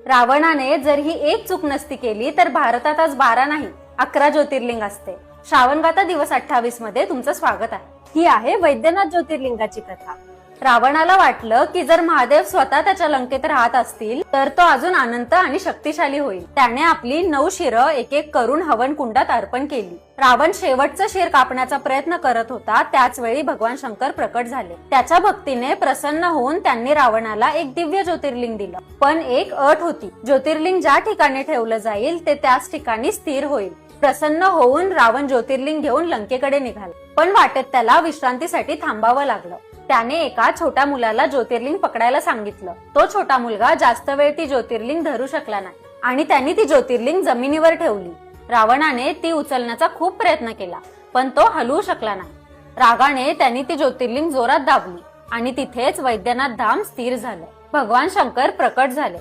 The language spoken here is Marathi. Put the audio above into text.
रावणाने जर ही एक चूक नसती केली तर भारतात आज 12 नाही 11 ज्योतिर्लिंग असते। श्रावणगाथा दिवस 28 मध्ये तुमचं स्वागत आहे। ही आहे वैद्यनाथ ज्योतिर्लिंगाची कथा। रावणाला वाटलं की जर महादेव स्वतः त्याच्या लंकेत राहत असतील तर तो अजून अनंत आणि शक्तिशाली होईल। त्याने आपली 9 शिरं एक एक करून हवन कुंडात अर्पण केली। रावण शेवटचं शिर कापण्याचा प्रयत्न करत होता, त्याच वेळी भगवान शंकर प्रकट झाले। त्याच्या भक्तीने प्रसन्न होऊन त्यांनी रावणाला एक दिव्य ज्योतिर्लिंग दिलं, पण एक अट होती, ज्योतिर्लिंग ज्या ठिकाणी ठेवलं जाईल ते त्याच ठिकाणी स्थिर होईल। प्रसन्न होऊन रावण ज्योतिर्लिंग घेऊन लंकेकडे निघाला, पण वाटेत त्याला विश्रांतीसाठी थांबावं लागलं। त्याने एका छोट्या मुलाला ज्योतिर्लिंग पकडायला सांगितलं। तो छोटा मुलगा जास्त वेळ ती ज्योतिर्लिंग धरू शकला नाही आणि त्यांनी ती ज्योतिर्लिंग जमिनीवर ठेवली। रावणाने ती उचलण्याचा खूप प्रयत्न केला, पण तो हलवू शकला नाही। रागाने त्यांनी ती ज्योतिर्लिंग जोरात दाबली आणि तिथेच वैद्यनाथ धाम स्थिर झालं। भगवान शंकर प्रकट झाले